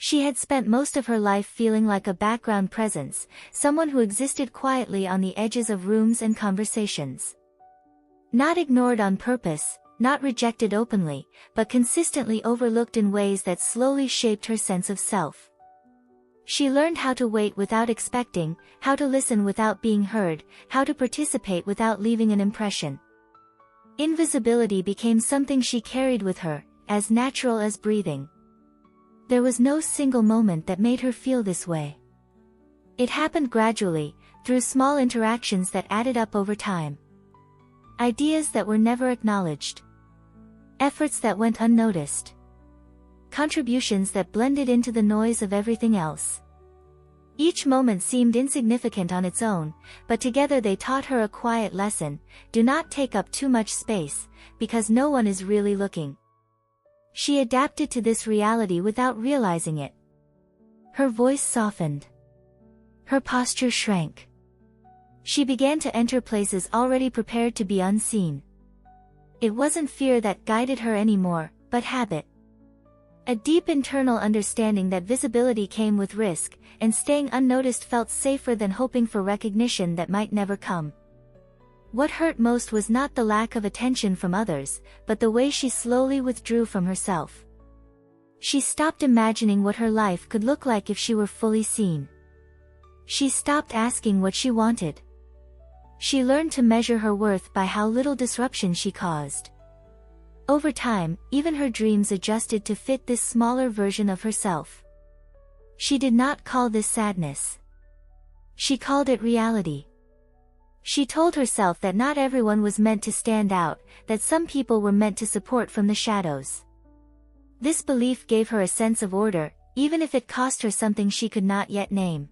She had spent most of her life feeling like a background presence, someone who existed quietly on the edges of rooms and conversations. Not ignored on purpose, not rejected openly, but consistently overlooked in ways that slowly shaped her sense of self. She learned how to wait without expecting, how to listen without being heard, how to participate without leaving an impression. Invisibility became something she carried with her, as natural as breathing. There was no single moment that made her feel this way. It happened gradually, through small interactions that added up over time. Ideas that were never acknowledged. Efforts that went unnoticed. Contributions that blended into the noise of everything else. Each moment seemed insignificant on its own, but together they taught her a quiet lesson: do not take up too much space, because no one is really looking. She adapted to this reality without realizing it. Her voice softened. Her posture shrank. She began to enter places already prepared to be unseen. It wasn't fear that guided her anymore, but habit. A deep internal understanding that visibility came with risk, and staying unnoticed felt safer than hoping for recognition that might never come. What hurt most was not the lack of attention from others, but the way she slowly withdrew from herself. She stopped imagining what her life could look like if she were fully seen. She stopped asking what she wanted. She learned to measure her worth by how little disruption she caused. Over time, even her dreams adjusted to fit this smaller version of herself. She did not call this sadness. She called it reality. She told herself that not everyone was meant to stand out, that some people were meant to support from the shadows. This belief gave her a sense of order, even if it cost her something she could not yet name.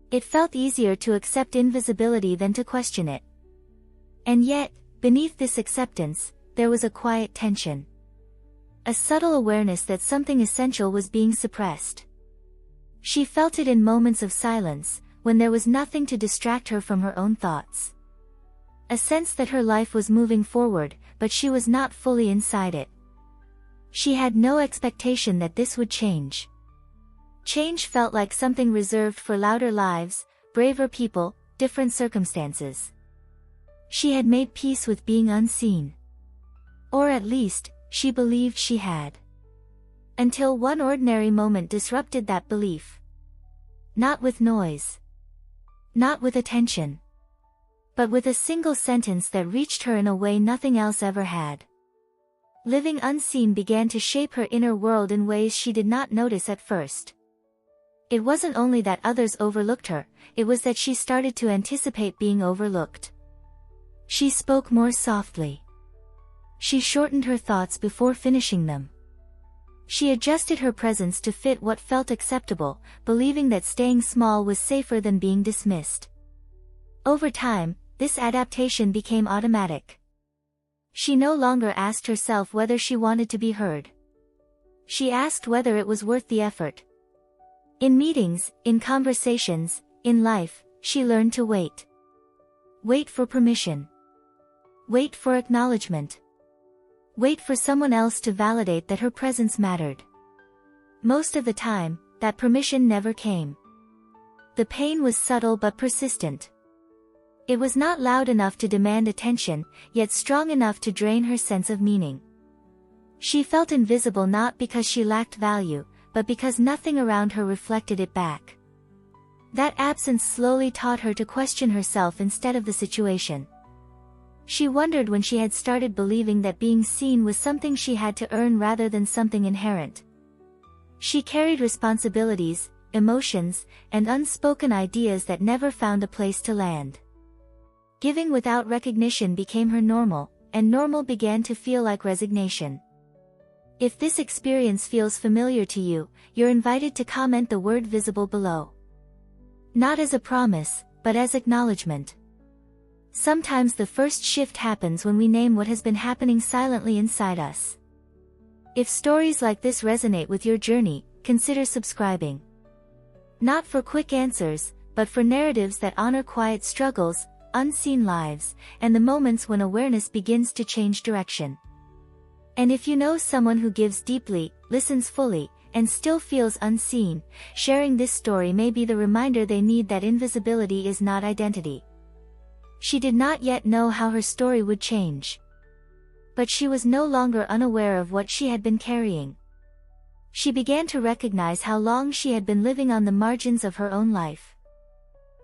It felt easier to accept invisibility than to question it. And yet, beneath this acceptance, there was a quiet tension. A subtle awareness that something essential was being suppressed. She felt it in moments of silence, when there was nothing to distract her from her own thoughts. A sense that her life was moving forward, but she was not fully inside it. She had no expectation that this would change. Change felt like something reserved for louder lives, braver people, different circumstances. She had made peace with being unseen. Or at least, she believed she had. Until one ordinary moment disrupted that belief. Not with noise. Not with attention. But with a single sentence that reached her in a way nothing else ever had. Living unseen began to shape her inner world in ways she did not notice at first. It wasn't only that others overlooked her, it was that she started to anticipate being overlooked. She spoke more softly. She shortened her thoughts before finishing them. She adjusted her presence to fit what felt acceptable, believing that staying small was safer than being dismissed. Over time, this adaptation became automatic. She no longer asked herself whether she wanted to be heard. She asked whether it was worth the effort. In meetings, in conversations, in life, she learned to wait. Wait for permission. Wait for acknowledgement. Wait for someone else to validate that her presence mattered. Most of the time, that permission never came. The pain was subtle but persistent. It was not loud enough to demand attention, yet strong enough to drain her sense of meaning. She felt invisible not because she lacked value, but because nothing around her reflected it back. That absence slowly taught her to question herself instead of the situation. She wondered when she had started believing that being seen was something she had to earn rather than something inherent. She carried responsibilities, emotions, and unspoken ideas that never found a place to land. Giving without recognition became her normal, and normal began to feel like resignation. If this experience feels familiar to you, you're invited to comment the word visible below. Not as a promise, but as acknowledgement. Sometimes the first shift happens when we name what has been happening silently inside us. If stories like this resonate with your journey, consider subscribing. Not for quick answers, but for narratives that honor quiet struggles, unseen lives, and the moments when awareness begins to change direction. And if you know someone who gives deeply, listens fully, and still feels unseen. Sharing this story may be the reminder they need that invisibility is not identity. She did not yet know how her story would change. But she was no longer unaware of what she had been carrying. She began to recognize how long she had been living on the margins of her own life.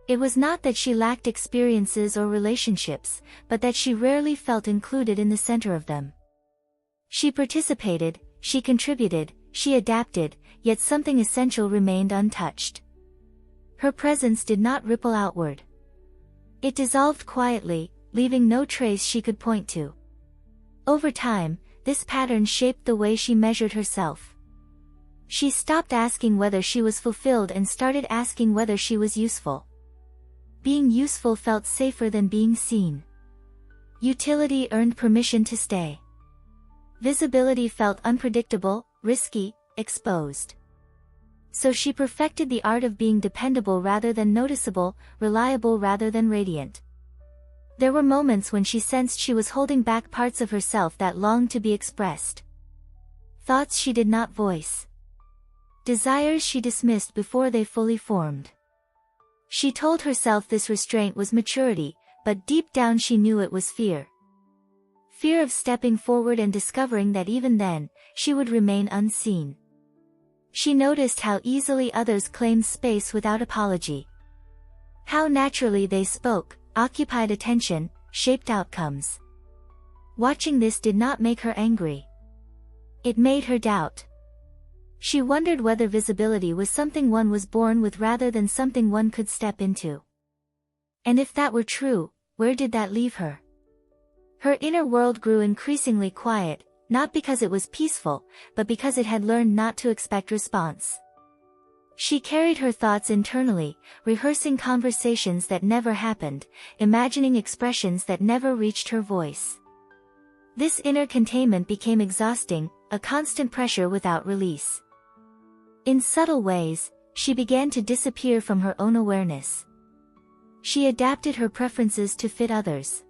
It was not that she lacked experiences or relationships, but that she rarely felt included in the center of them. She participated, she contributed, she adapted, yet something essential remained untouched. Her presence did not ripple outward. It dissolved quietly, leaving no trace she could point to. Over time, this pattern shaped the way she measured herself. She stopped asking whether she was fulfilled and started asking whether she was useful. Being useful felt safer than being seen. Utility earned permission to stay. Visibility felt unpredictable, risky, exposed. So she perfected the art of being dependable rather than noticeable, reliable rather than radiant. There were moments when she sensed she was holding back parts of herself that longed to be expressed. Thoughts she did not voice. Desires she dismissed before they fully formed. She told herself this restraint was maturity, but deep down she knew it was fear. Fear of stepping forward and discovering that even then, she would remain unseen. She noticed how easily others claimed space without apology. How naturally they spoke, occupied attention, shaped outcomes. Watching this did not make her angry. It made her doubt. She wondered whether visibility was something one was born with rather than something one could step into. And if that were true, where did that leave her? Her inner world grew increasingly quiet, not because it was peaceful, but because it had learned not to expect response. She carried her thoughts internally, rehearsing conversations that never happened, imagining expressions that never reached her voice. This inner containment became exhausting, a constant pressure without release. In subtle ways, she began to disappear from her own awareness. She adapted her preferences to fit others.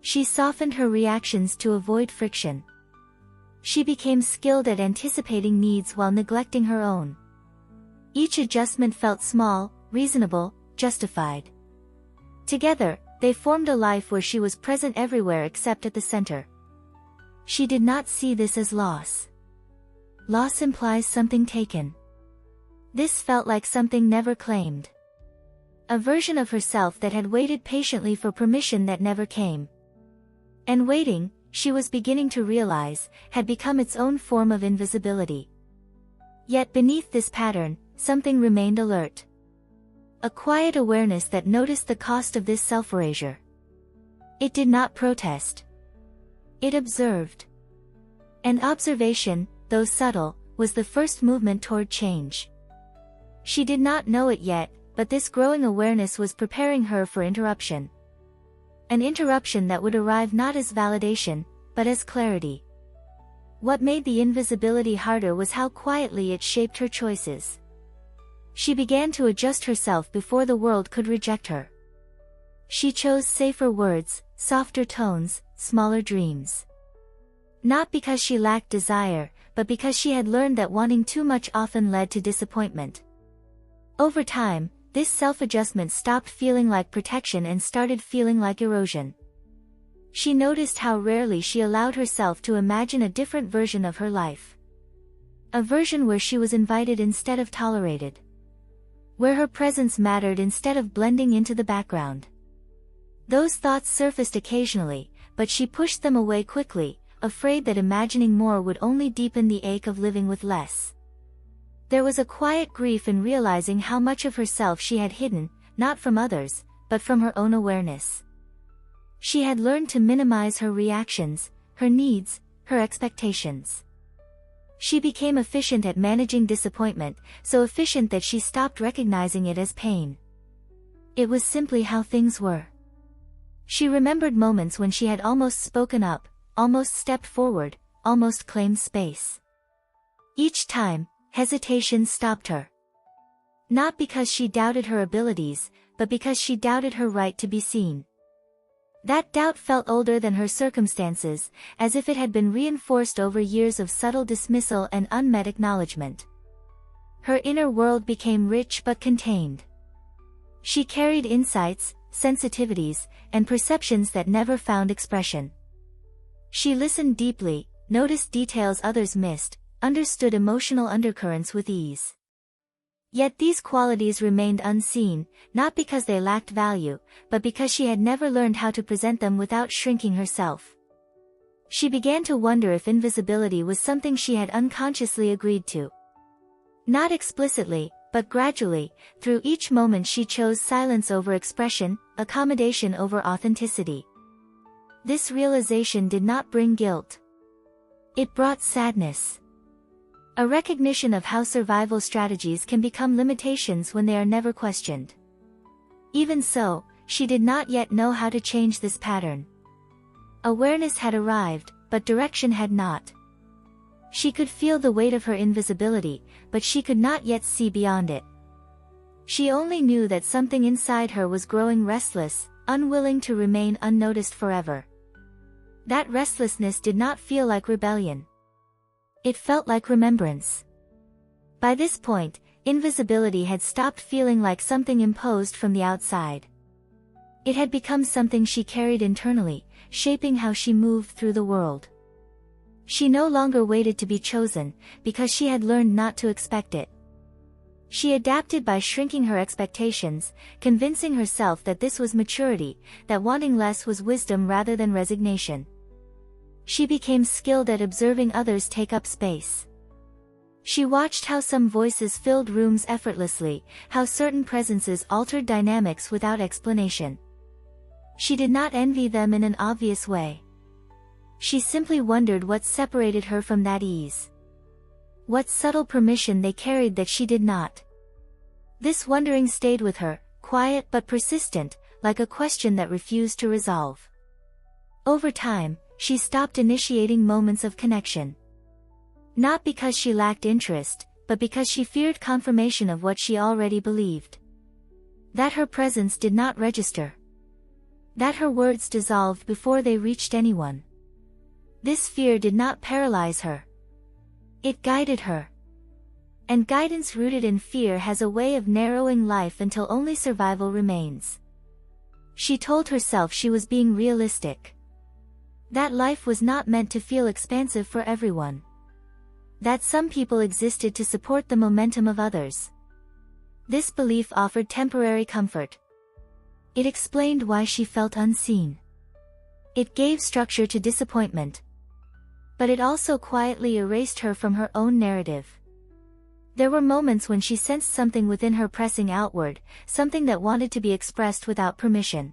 She softened her reactions to avoid friction. She became skilled at anticipating needs while neglecting her own. Each adjustment felt small, reasonable, justified. Together, they formed a life where she was present everywhere except at the center. She did not see this as loss. Loss implies something taken. This felt like something never claimed. A version of herself that had waited patiently for permission that never came. And waiting, she was beginning to realize, had become its own form of invisibility. Yet beneath this pattern, something remained alert. A quiet awareness that noticed the cost of this self-erasure. It did not protest. It observed. And observation, though subtle, was the first movement toward change. She did not know it yet, but this growing awareness was preparing her for interruption. An interruption that would arrive not as validation, but as clarity. What made the invisibility harder was how quietly it shaped her choices. She began to adjust herself before the world could reject her. She chose safer words, softer tones, smaller dreams. Not because she lacked desire, but because she had learned that wanting too much often led to disappointment. Over time, this self-adjustment stopped feeling like protection and started feeling like erosion. She noticed how rarely she allowed herself to imagine a different version of her life. A version where she was invited instead of tolerated. Where her presence mattered instead of blending into the background. Those thoughts surfaced occasionally, but she pushed them away quickly, afraid that imagining more would only deepen the ache of living with less. There was a quiet grief in realizing how much of herself she had hidden, not from others, but from her own awareness. She had learned to minimize her reactions, her needs, her expectations. She became efficient at managing disappointment, so efficient that she stopped recognizing it as pain. It was simply how things were. She remembered moments when she had almost spoken up, almost stepped forward, almost claimed space. Each time, hesitation stopped her. Not because she doubted her abilities, but because she doubted her right to be seen. That doubt felt older than her circumstances, as if it had been reinforced over years of subtle dismissal and unmet acknowledgement. Her inner world became rich but contained. She carried insights, sensitivities, and perceptions that never found expression. She listened deeply, noticed details others missed, understood emotional undercurrents with ease. Yet these qualities remained unseen, not because they lacked value, but because she had never learned how to present them without shrinking herself. She began to wonder if invisibility was something she had unconsciously agreed to. Not explicitly, but gradually, through each moment she chose silence over expression, accommodation over authenticity. This realization did not bring guilt. It brought sadness. A recognition of how survival strategies can become limitations when they are never questioned. Even so, she did not yet know how to change this pattern. Awareness had arrived, but direction had not. She could feel the weight of her invisibility, but she could not yet see beyond it. She only knew that something inside her was growing restless, unwilling to remain unnoticed forever. That restlessness did not feel like rebellion. It felt like remembrance. By this point, invisibility had stopped feeling like something imposed from the outside. It had become something she carried internally, shaping how she moved through the world. She no longer waited to be chosen, because she had learned not to expect it. She adapted by shrinking her expectations, convincing herself that this was maturity, that wanting less was wisdom rather than resignation. She became skilled at observing others take up space. She watched how some voices filled rooms effortlessly, how certain presences altered dynamics without explanation. She did not envy them in an obvious way. She simply wondered what separated her from that ease. What subtle permission they carried that she did not. This wondering stayed with her, quiet but persistent, like a question that refused to resolve. Over time, she stopped initiating moments of connection. Not because she lacked interest, but because she feared confirmation of what she already believed. That her presence did not register. That her words dissolved before they reached anyone. This fear did not paralyze her. It guided her. And guidance rooted in fear has a way of narrowing life until only survival remains. She told herself she was being realistic. That life was not meant to feel expansive for everyone. That some people existed to support the momentum of others. This belief offered temporary comfort. It explained why she felt unseen. It gave structure to disappointment. But it also quietly erased her from her own narrative. There were moments when she sensed something within her pressing outward, something that wanted to be expressed without permission.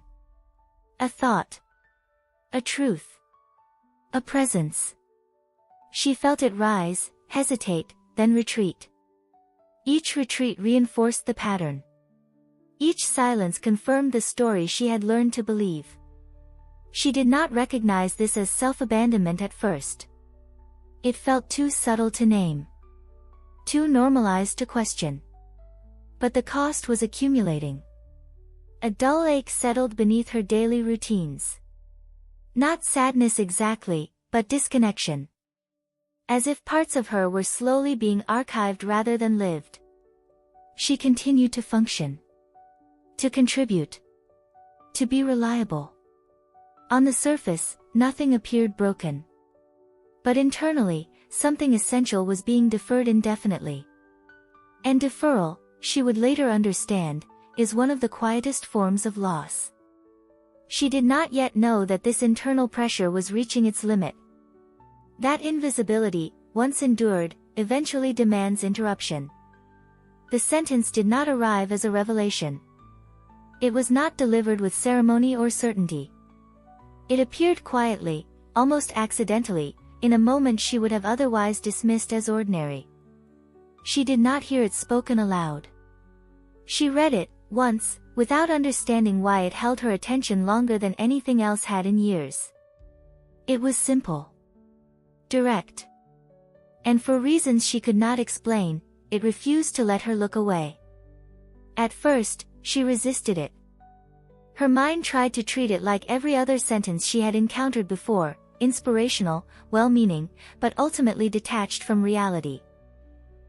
A thought. A truth. A presence. She felt it rise, hesitate, then retreat. Each retreat reinforced the pattern. Each silence confirmed the story she had learned to believe. She did not recognize this as self-abandonment at first. It felt too subtle to name. Too normalized to question. But the cost was accumulating. A dull ache settled beneath her daily routines. Not sadness exactly, but disconnection. As if parts of her were slowly being archived rather than lived. She continued to function. To contribute. To be reliable. On the surface, nothing appeared broken. But internally, something essential was being deferred indefinitely. And deferral, she would later understand, is one of the quietest forms of loss. She did not yet know that this internal pressure was reaching its limit. That invisibility, once endured, eventually demands interruption. The sentence did not arrive as a revelation. It was not delivered with ceremony or certainty. It appeared quietly, almost accidentally, in a moment she would have otherwise dismissed as ordinary. She did not hear it spoken aloud. She read it, once, without understanding why it held her attention longer than anything else had in years. It was simple. Direct. And for reasons she could not explain, it refused to let her look away. At first, she resisted it. Her mind tried to treat it like every other sentence she had encountered before, inspirational, well-meaning, but ultimately detached from reality.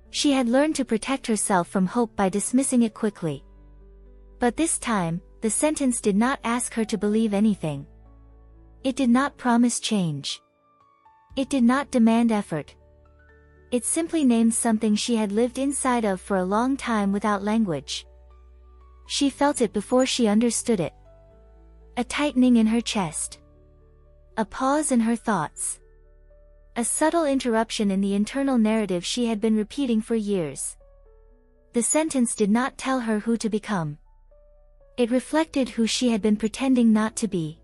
She had learned to protect herself from hope by dismissing it quickly. But this time, the sentence did not ask her to believe anything. It did not promise change. It did not demand effort. It simply named something she had lived inside of for a long time without language. She felt it before she understood it. A tightening in her chest. A pause in her thoughts. A subtle interruption in the internal narrative she had been repeating for years. The sentence did not tell her who to become. It reflected who she had been pretending not to be.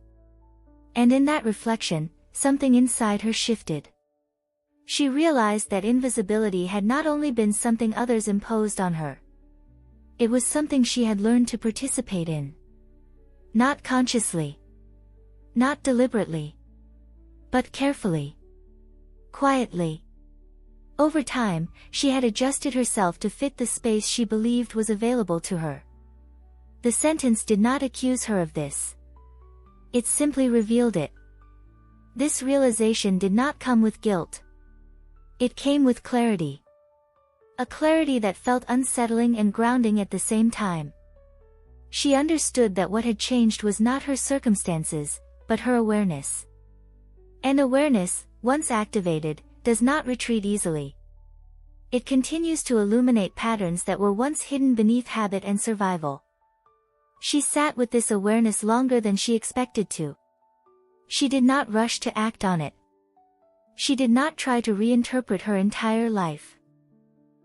And in that reflection, something inside her shifted. She realized that invisibility had not only been something others imposed on her. It was something she had learned to participate in. Not consciously. Not deliberately. But carefully. Quietly. Over time, she had adjusted herself to fit the space she believed was available to her. The sentence did not accuse her of this. It simply revealed it. This realization did not come with guilt. It came with clarity. A clarity that felt unsettling and grounding at the same time. She understood that what had changed was not her circumstances, but her awareness. And awareness, once activated, does not retreat easily. It continues to illuminate patterns that were once hidden beneath habit and survival. She sat with this awareness longer than she expected to. She did not rush to act on it. She did not try to reinterpret her entire life.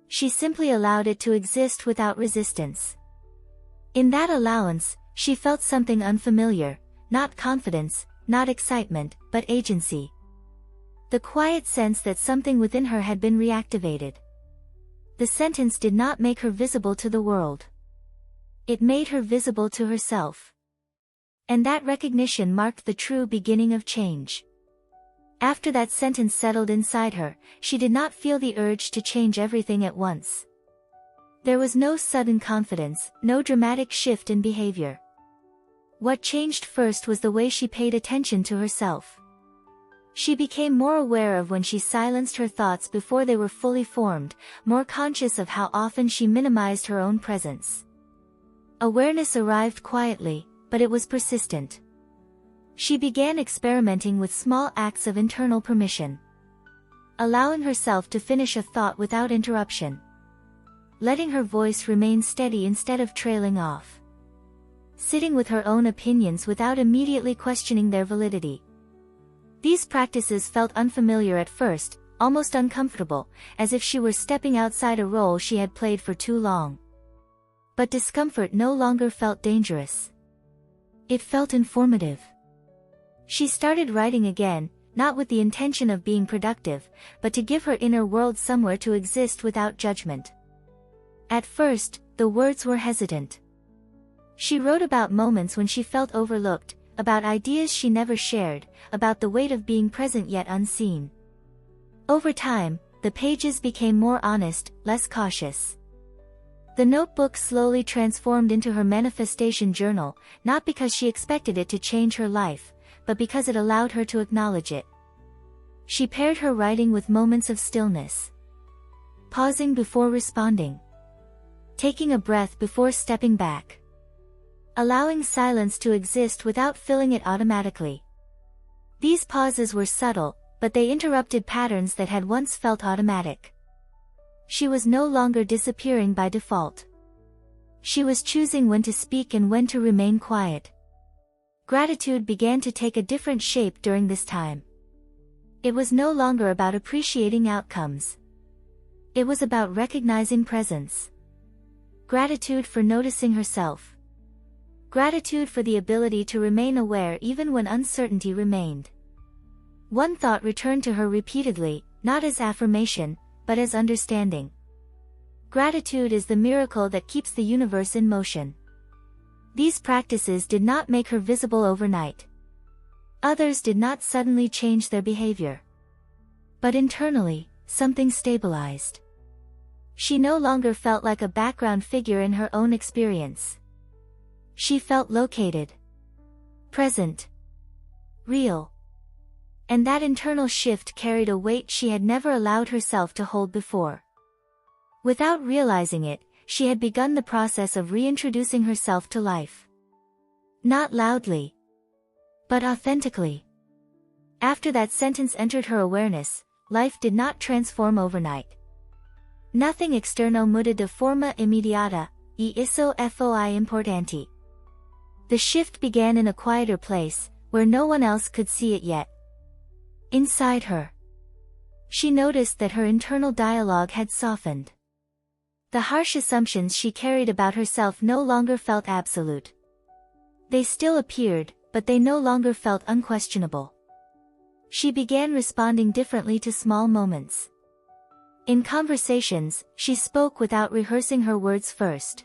She simply allowed it to exist without resistance. In that allowance, she felt something unfamiliar, not confidence, not excitement, but agency. The quiet sense that something within her had been reactivated. The sentence did not make her visible to the world. It made her visible to herself. And that recognition marked the true beginning of change. After that sentence settled inside her, she did not feel the urge to change everything at once. There was no sudden confidence, no dramatic shift in behavior. What changed first was the way she paid attention to herself. She became more aware of when she silenced her thoughts before they were fully formed, more conscious of how often she minimized her own presence. Awareness arrived quietly, but it was persistent. She began experimenting with small acts of internal permission. Allowing herself to finish a thought without interruption. Letting her voice remain steady instead of trailing off. Sitting with her own opinions without immediately questioning their validity. These practices felt unfamiliar at first, almost uncomfortable, as if she were stepping outside a role she had played for too long. But discomfort no longer felt dangerous. It felt informative. She started writing again, not with the intention of being productive, but to give her inner world somewhere to exist without judgment. At first, the words were hesitant. She wrote about moments when she felt overlooked, about ideas she never shared, about the weight of being present yet unseen. Over time, the pages became more honest, less cautious. The notebook slowly transformed into her manifestation journal, not because she expected it to change her life, but because it allowed her to acknowledge it. She paired her writing with moments of stillness. Pausing before responding. Taking a breath before stepping back. Allowing silence to exist without filling it automatically. These pauses were subtle, but they interrupted patterns that had once felt automatic. She was no longer disappearing by default. She was choosing when to speak and when to remain quiet. Gratitude began to take a different shape during this time. It was no longer about appreciating outcomes. It was about recognizing presence. Gratitude for noticing herself. Gratitude for the ability to remain aware even when uncertainty remained. One thought returned to her repeatedly, not as affirmation, but as understanding. Gratitude is the miracle that keeps the universe in motion. These practices did not make her visible overnight. Others did not suddenly change their behavior. But internally, something stabilized. She no longer felt like a background figure in her own experience. She felt located. present, real. And that internal shift carried a weight she had never allowed herself to hold before. Without realizing it, she had begun the process of reintroducing herself to life. Not loudly, but authentically. After that sentence entered her awareness, life did not transform overnight. Nothing externo muda de forma immediata, e isso foi importante. The shift began in a quieter place, where no one else could see it yet. Inside her. She noticed that her internal dialogue had softened. The harsh assumptions she carried about herself no longer felt absolute. They still appeared, but they no longer felt unquestionable. She began responding differently to small moments. In conversations, she spoke without rehearsing her words first.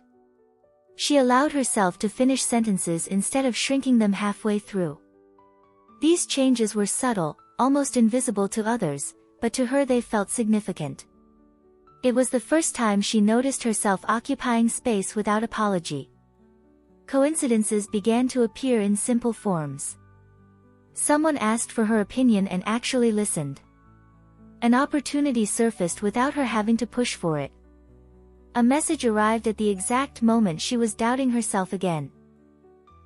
She allowed herself to finish sentences instead of shrinking them halfway through. These changes were subtle, almost invisible to others, but to her they felt significant. It was the first time she noticed herself occupying space without apology. Coincidences began to appear in simple forms. Someone asked for her opinion and actually listened. An opportunity surfaced without her having to push for it. A message arrived at the exact moment she was doubting herself again.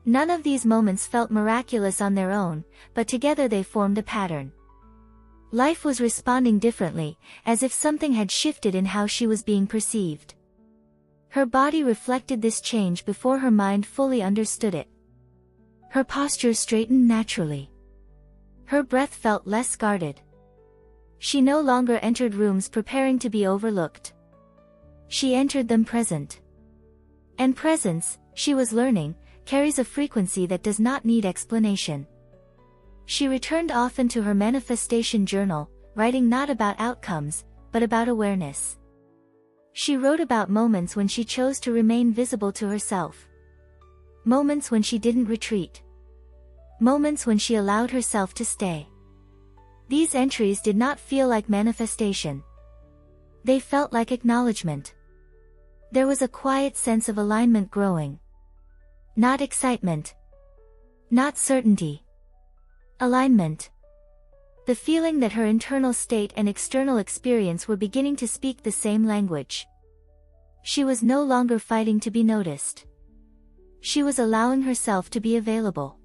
None of these moments felt miraculous on their own, but together they formed a pattern. Life was responding differently, as if something had shifted in how she was being perceived. Her body reflected this change before her mind fully understood it. Her posture straightened naturally. Her breath felt less guarded. She no longer entered rooms preparing to be overlooked. She entered them present. And presence, she was learning, carries a frequency that does not need explanation. She returned often to her manifestation journal, writing not about outcomes, but about awareness. She wrote about moments when she chose to remain visible to herself. Moments when she didn't retreat. Moments when she allowed herself to stay. These entries did not feel like manifestation. They felt like acknowledgement. There was a quiet sense of alignment growing. Not excitement. Not certainty. Alignment. The feeling that her internal state and external experience were beginning to speak the same language. She was no longer fighting to be noticed. She was allowing herself to be available.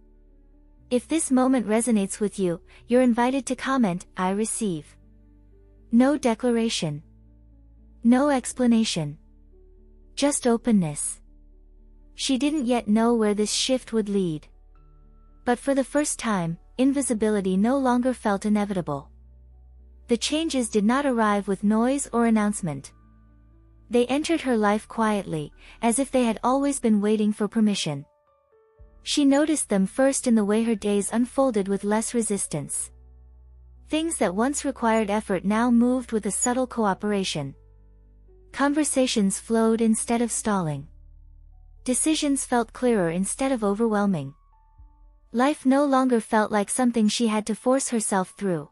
If this moment resonates with you, you're invited to comment, I receive. No declaration. No explanation. Just openness. She didn't yet know where this shift would lead. But for the first time, invisibility no longer felt inevitable. The changes did not arrive with noise or announcement. They entered her life quietly, as if they had always been waiting for permission. She noticed them first in the way her days unfolded with less resistance. Things that once required effort now moved with a subtle cooperation. Conversations flowed instead of stalling. Decisions felt clearer instead of overwhelming. Life no longer felt like something she had to force herself through.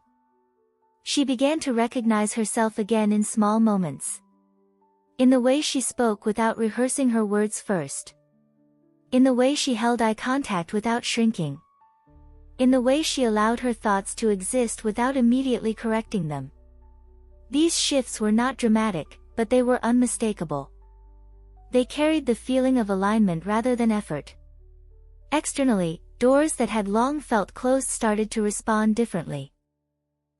She began to recognize herself again in small moments. In the way she spoke without rehearsing her words first. In the way she held eye contact without shrinking. In the way she allowed her thoughts to exist without immediately correcting them. These shifts were not dramatic, but they were unmistakable. They carried the feeling of alignment rather than effort. Externally, doors that had long felt closed started to respond differently.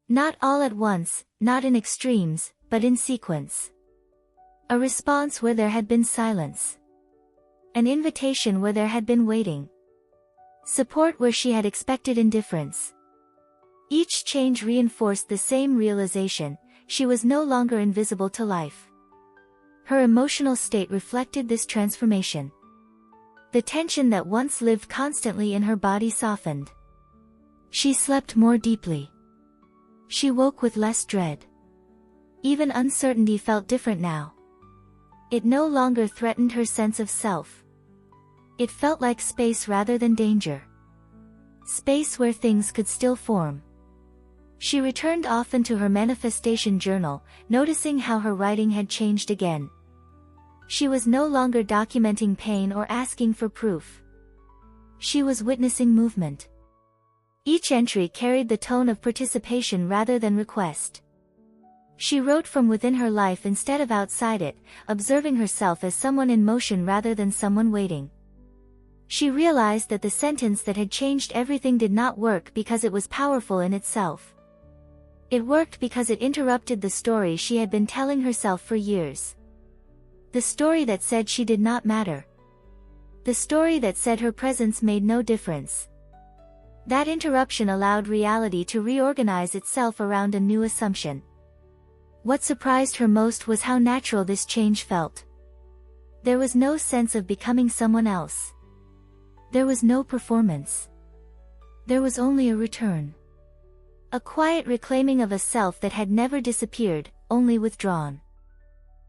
Not all at once, not in extremes, but in sequence. A response where there had been silence. An invitation where there had been waiting. Support where she had expected indifference. Each change reinforced the same realization: she was no longer invisible to life. Her emotional state reflected this transformation. The tension that once lived constantly in her body softened. She slept more deeply. She woke with less dread. Even uncertainty felt different now. It no longer threatened her sense of self. It felt like space rather than danger. Space where things could still form. She returned often to her manifestation journal, noticing how her writing had changed again. She was no longer documenting pain or asking for proof. She was witnessing movement. Each entry carried the tone of participation rather than request. She wrote from within her life instead of outside it, observing herself as someone in motion rather than someone waiting. She realized that the sentence that had changed everything did not work because it was powerful in itself. It worked because it interrupted the story she had been telling herself for years. The story that said she did not matter. The story that said her presence made no difference. That interruption allowed reality to reorganize itself around a new assumption. What surprised her most was how natural this change felt. There was no sense of becoming someone else. There was no performance. There was only a return. A quiet reclaiming of a self that had never disappeared, only withdrawn.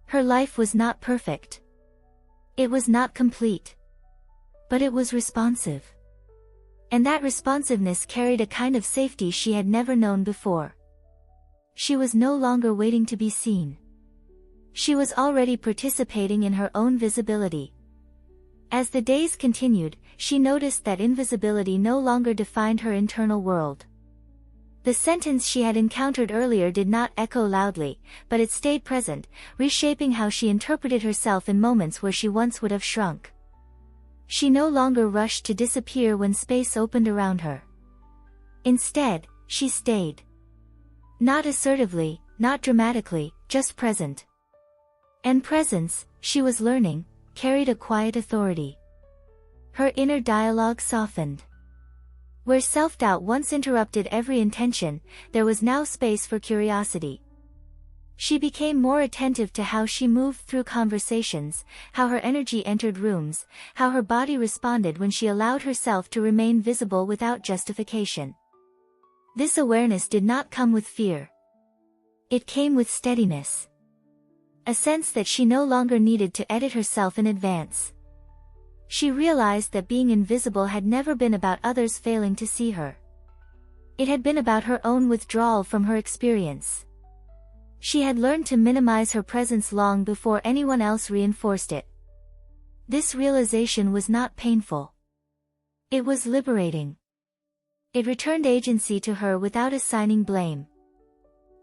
Her life was not perfect. It was not complete. But it was responsive. And that responsiveness carried a kind of safety she had never known before. She was no longer waiting to be seen. She was already participating in her own visibility. As the days continued, she noticed that invisibility no longer defined her internal world. The sentence she had encountered earlier did not echo loudly, but it stayed present, reshaping how she interpreted herself in moments where she once would have shrunk. She no longer rushed to disappear when space opened around her. Instead, she stayed. Not assertively, not dramatically, just present. And presence, she was learning, carried a quiet authority. Her inner dialogue softened. Where self-doubt once interrupted every intention, there was now space for curiosity. She became more attentive to how she moved through conversations, how her energy entered rooms, how her body responded when she allowed herself to remain visible without justification. This awareness did not come with fear. It came with steadiness. A sense that she no longer needed to edit herself in advance. She realized that being invisible had never been about others failing to see her. It had been about her own withdrawal from her experience. She had learned to minimize her presence long before anyone else reinforced it. This realization was not painful. It was liberating. It returned agency to her without assigning blame.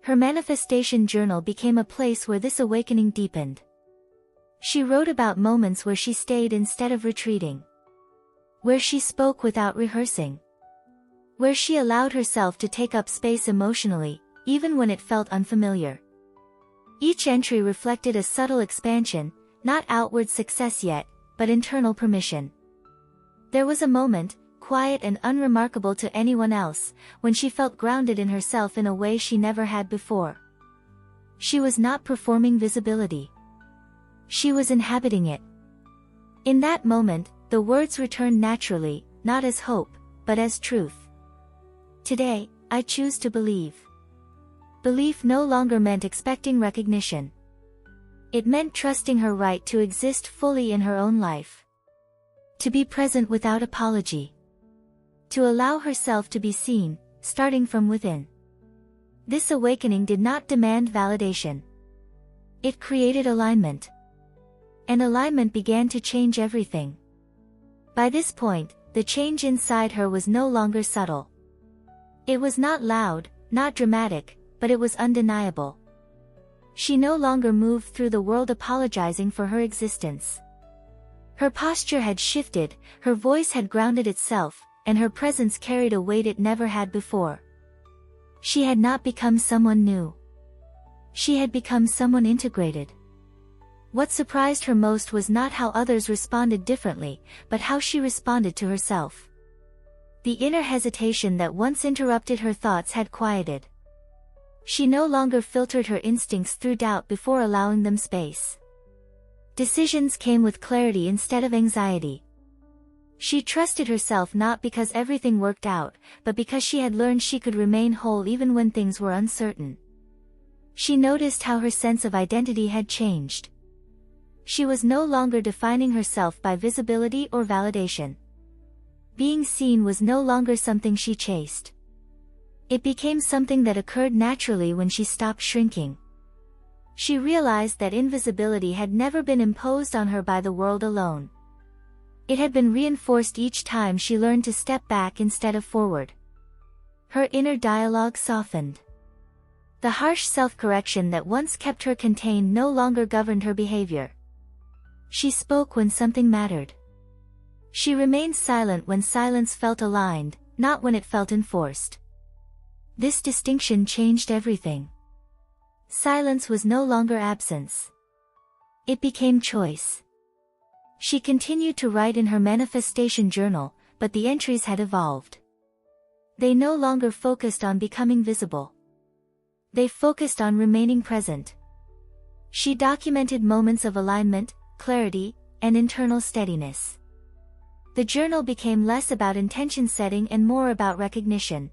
Her manifestation journal became a place where this awakening deepened. She wrote about moments where she stayed instead of retreating. Where she spoke without rehearsing. Where she allowed herself to take up space emotionally, even when it felt unfamiliar. Each entry reflected a subtle expansion, not outward success yet, but internal permission. There was a moment, quiet and unremarkable to anyone else, when she felt grounded in herself in a way she never had before. She was not performing visibility. She was inhabiting it. In that moment, the words returned naturally, not as hope, but as truth. Today, I choose to believe. Belief no longer meant expecting recognition. It meant trusting her right to exist fully in her own life. To be present without apology. To allow herself to be seen, starting from within. This awakening did not demand validation. It created alignment. And alignment began to change everything. By this point, the change inside her was no longer subtle. It was not loud, not dramatic, but it was undeniable. She no longer moved through the world apologizing for her existence. Her posture had shifted, her voice had grounded itself, and her presence carried a weight it never had before. She had not become someone new. She had become someone integrated. What surprised her most was not how others responded differently, but how she responded to herself. The inner hesitation that once interrupted her thoughts had quieted. She no longer filtered her instincts through doubt before allowing them space. Decisions came with clarity instead of anxiety. She trusted herself not because everything worked out, but because she had learned she could remain whole even when things were uncertain. She noticed how her sense of identity had changed. She was no longer defining herself by visibility or validation. Being seen was no longer something she chased. It became something that occurred naturally when she stopped shrinking. She realized that invisibility had never been imposed on her by the world alone. It had been reinforced each time she learned to step back instead of forward. Her inner dialogue softened. The harsh self-correction that once kept her contained no longer governed her behavior. She spoke when something mattered. She remained silent when silence felt aligned, not when it felt enforced. This distinction changed everything. Silence was no longer absence. It became choice. She continued to write in her manifestation journal, but the entries had evolved. They no longer focused on becoming visible. They focused on remaining present. She documented moments of alignment, clarity, and internal steadiness. The journal became less about intention setting and more about recognition.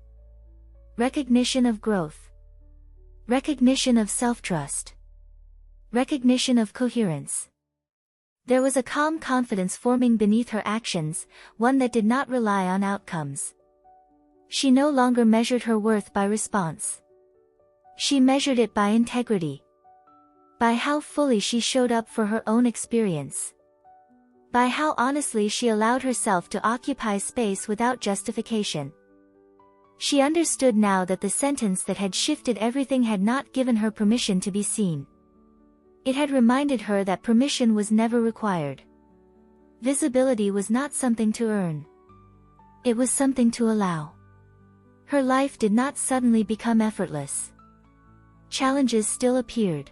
Recognition of growth. Recognition of self-trust. Recognition of coherence. There was a calm confidence forming beneath her actions, one that did not rely on outcomes. She no longer measured her worth by response. She measured it by integrity. By how fully she showed up for her own experience. By how honestly she allowed herself to occupy space without justification. She understood now that the sentence that had shifted everything had not given her permission to be seen. It had reminded her that permission was never required. Visibility was not something to earn. It was something to allow. Her life did not suddenly become effortless. Challenges still appeared.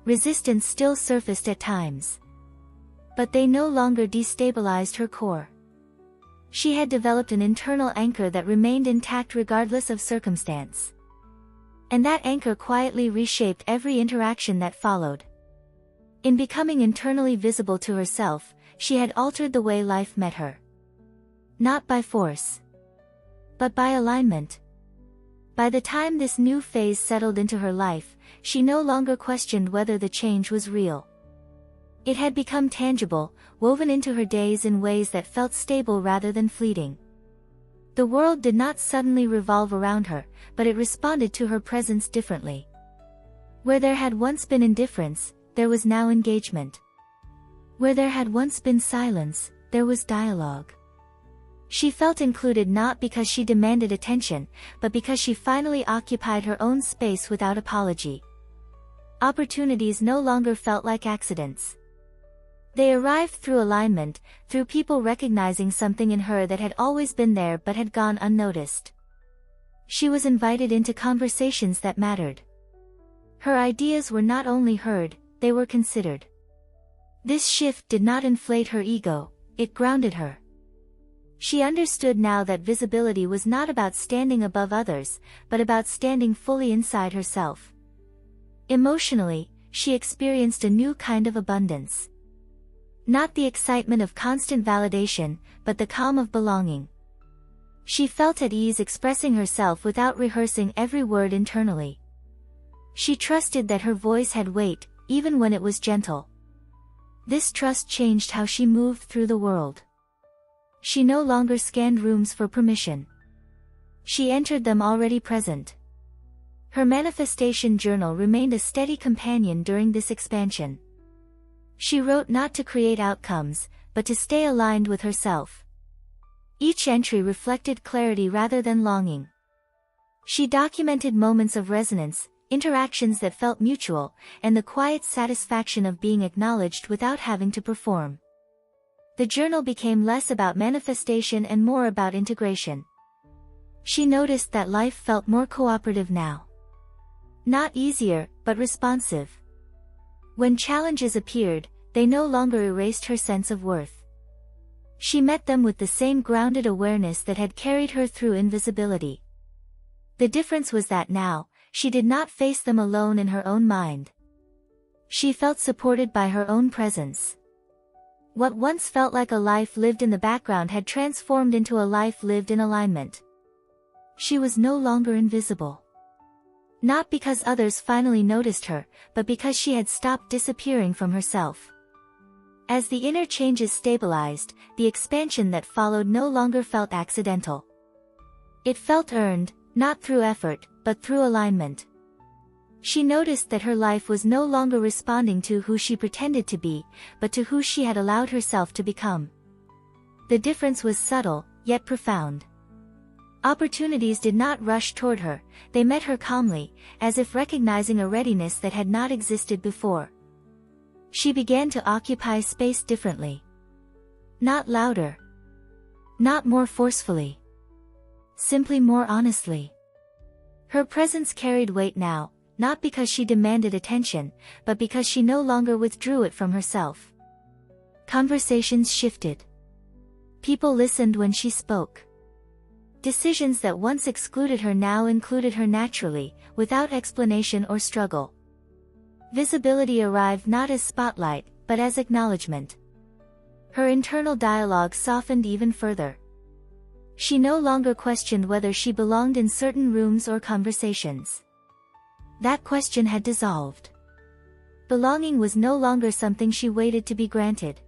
Resistance still surfaced at times. But they no longer destabilized her core. She had developed an internal anchor that remained intact regardless of circumstance. And that anchor quietly reshaped every interaction that followed. In becoming internally visible to herself, she had altered the way life met her. Not by force, but by alignment. By the time this new phase settled into her life, she no longer questioned whether the change was real. It had become tangible, woven into her days in ways that felt stable rather than fleeting. The world did not suddenly revolve around her, but it responded to her presence differently. Where there had once been indifference, there was now engagement. Where there had once been silence, there was dialogue. She felt included not because she demanded attention, but because she finally occupied her own space without apology. Opportunities no longer felt like accidents. They arrived through alignment, through people recognizing something in her that had always been there but had gone unnoticed. She was invited into conversations that mattered. Her ideas were not only heard, they were considered. This shift did not inflate her ego, it grounded her. She understood now that visibility was not about standing above others, but about standing fully inside herself. Emotionally, she experienced a new kind of abundance. Not the excitement of constant validation, but the calm of belonging. She felt at ease expressing herself without rehearsing every word internally. She trusted that her voice had weight, even when it was gentle. This trust changed how she moved through the world. She no longer scanned rooms for permission. She entered them already present. Her manifestation journal remained a steady companion during this expansion. She wrote not to create outcomes, but to stay aligned with herself. Each entry reflected clarity rather than longing. She documented moments of resonance, interactions that felt mutual, and the quiet satisfaction of being acknowledged without having to perform. The journal became less about manifestation and more about integration. She noticed that life felt more cooperative now. Not easier, but responsive. When challenges appeared, they no longer erased her sense of worth. She met them with the same grounded awareness that had carried her through invisibility. The difference was that now, she did not face them alone in her own mind. She felt supported by her own presence. What once felt like a life lived in the background had transformed into a life lived in alignment. She was no longer invisible. Not because others finally noticed her, but because she had stopped disappearing from herself. As the inner changes stabilized, the expansion that followed no longer felt accidental. It felt earned, not through effort, but through alignment. She noticed that her life was no longer responding to who she pretended to be, but to who she had allowed herself to become. The difference was subtle, yet profound. Opportunities did not rush toward her, they met her calmly, as if recognizing a readiness that had not existed before. She began to occupy space differently. Not louder. Not more forcefully. Simply more honestly. Her presence carried weight now, not because she demanded attention, but because she no longer withdrew it from herself. Conversations shifted. People listened when she spoke. Decisions that once excluded her now included her naturally, without explanation or struggle. Visibility arrived not as spotlight, but as acknowledgement. Her internal dialogue softened even further. She no longer questioned whether she belonged in certain rooms or conversations. That question had dissolved. Belonging was no longer something she waited to be granted.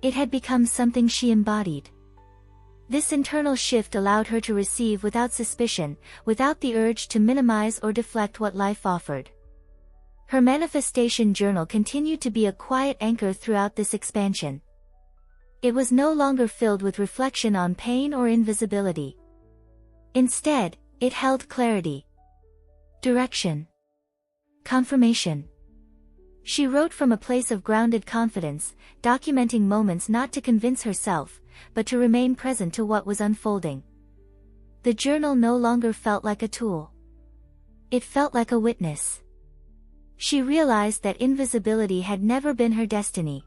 It had become something she embodied. This internal shift allowed her to receive without suspicion, without the urge to minimize or deflect what life offered. Her manifestation journal continued to be a quiet anchor throughout this expansion. It was no longer filled with reflection on pain or invisibility. Instead, it held clarity, direction, confirmation. She wrote from a place of grounded confidence, documenting moments not to convince herself, but to remain present to what was unfolding. The journal no longer felt like a tool. It felt like a witness. She realized that invisibility had never been her destiny.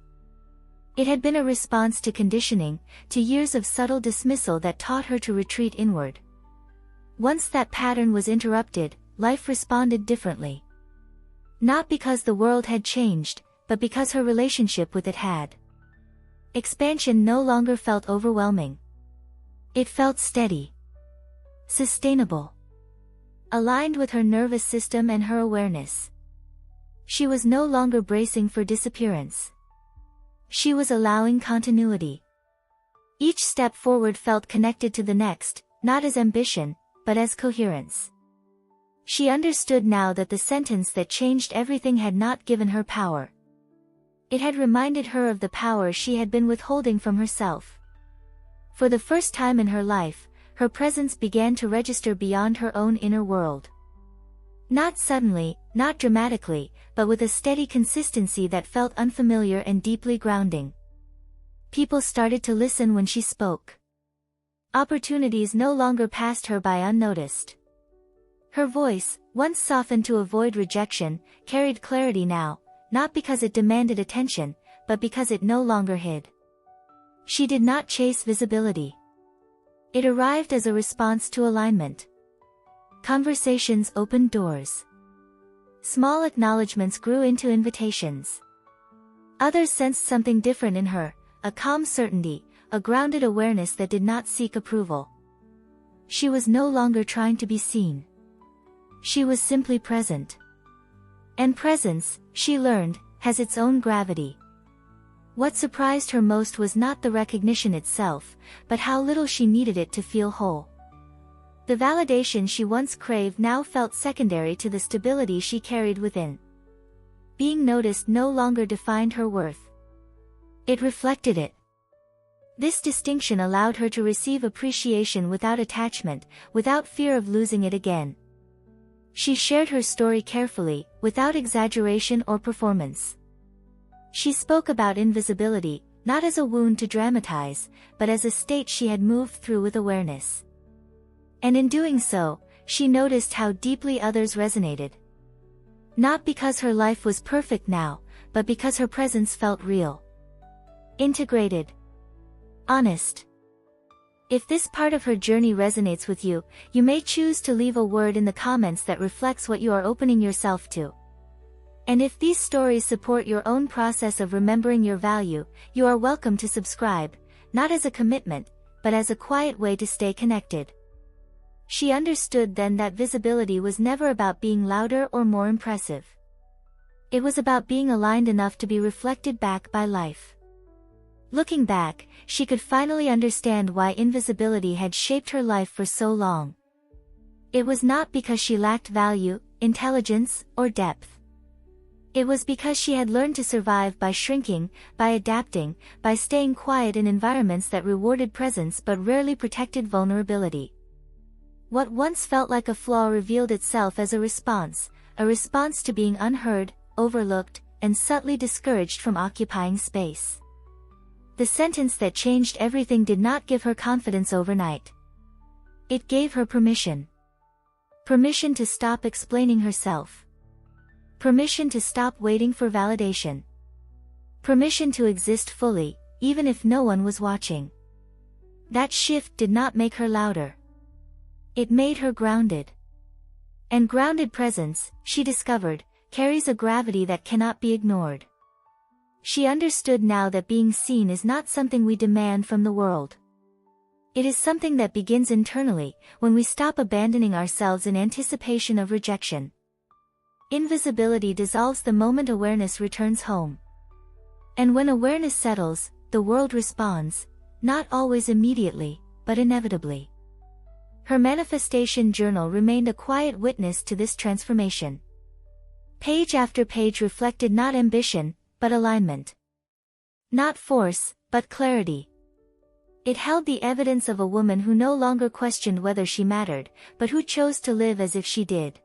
It had been a response to conditioning, to years of subtle dismissal that taught her to retreat inward. Once that pattern was interrupted, life responded differently. Not because the world had changed, but because her relationship with it had. Expansion no longer felt overwhelming. It felt steady, sustainable, aligned with her nervous system and her awareness. She was no longer bracing for disappearance. She was allowing continuity. Each step forward felt connected to the next, not as ambition, but as coherence. She understood now that the sentence that changed everything had not given her power. It had reminded her of the power she had been withholding from herself. For the first time in her life, her presence began to register beyond her own inner world. Not suddenly, not dramatically, but with a steady consistency that felt unfamiliar and deeply grounding. People started to listen when she spoke. Opportunities no longer passed her by unnoticed. Her voice, once softened to avoid rejection, carried clarity now, not because it demanded attention, but because it no longer hid. She did not chase visibility. It arrived as a response to alignment. Conversations opened doors. Small acknowledgments grew into invitations. Others sensed something different in her, a calm certainty, a grounded awareness that did not seek approval. She was no longer trying to be seen. She was simply present. And presence, she learned, has its own gravity. What surprised her most was not the recognition itself, but how little she needed it to feel whole. The validation she once craved now felt secondary to the stability she carried within. Being noticed no longer defined her worth. It reflected it. This distinction allowed her to receive appreciation without attachment, without fear of losing it again. She shared her story carefully, without exaggeration or performance. She spoke about invisibility, not as a wound to dramatize, but as a state she had moved through with awareness. And in doing so, she noticed how deeply others resonated. Not because her life was perfect now, but because her presence felt real. Integrated. Honest. If this part of her journey resonates with you, you may choose to leave a word in the comments that reflects what you are opening yourself to. And if these stories support your own process of remembering your value, you are welcome to subscribe, not as a commitment, but as a quiet way to stay connected. She understood then that visibility was never about being louder or more impressive. It was about being aligned enough to be reflected back by life. Looking back, she could finally understand why invisibility had shaped her life for so long. It was not because she lacked value, intelligence, or depth. It was because she had learned to survive by shrinking, by adapting, by staying quiet in environments that rewarded presence but rarely protected vulnerability. What once felt like a flaw revealed itself as a response to being unheard, overlooked, and subtly discouraged from occupying space. The sentence that changed everything did not give her confidence overnight. It gave her permission. Permission to stop explaining herself. Permission to stop waiting for validation. Permission to exist fully, even if no one was watching. That shift did not make her louder. It made her grounded. And grounded presence, she discovered, carries a gravity that cannot be ignored. She understood now that being seen is not something we demand from the world. It is something that begins internally, when we stop abandoning ourselves in anticipation of rejection. Invisibility dissolves the moment awareness returns home. And when awareness settles, the world responds, not always immediately, but inevitably. Her manifestation journal remained a quiet witness to this transformation. Page after page reflected not ambition, but alignment. Not force, but clarity. It held the evidence of a woman who no longer questioned whether she mattered, but who chose to live as if she did.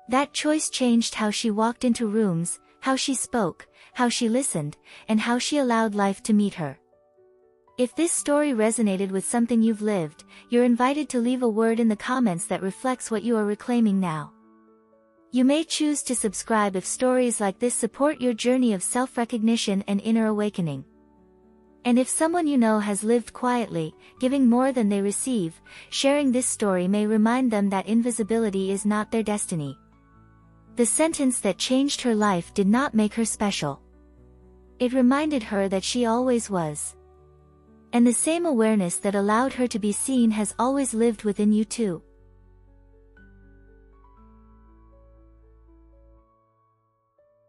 That choice changed how she walked into rooms, how she spoke, how she listened, and how she allowed life to meet her. If this story resonated with something you've lived, you're invited to leave a word in the comments that reflects what you are reclaiming now. You may choose to subscribe if stories like this support your journey of self-recognition and inner awakening. And if someone you know has lived quietly, giving more than they receive, sharing this story may remind them that invisibility is not their destiny. The sentence that changed her life did not make her special. It reminded her that she always was. And the same awareness that allowed her to be seen has always lived within you too.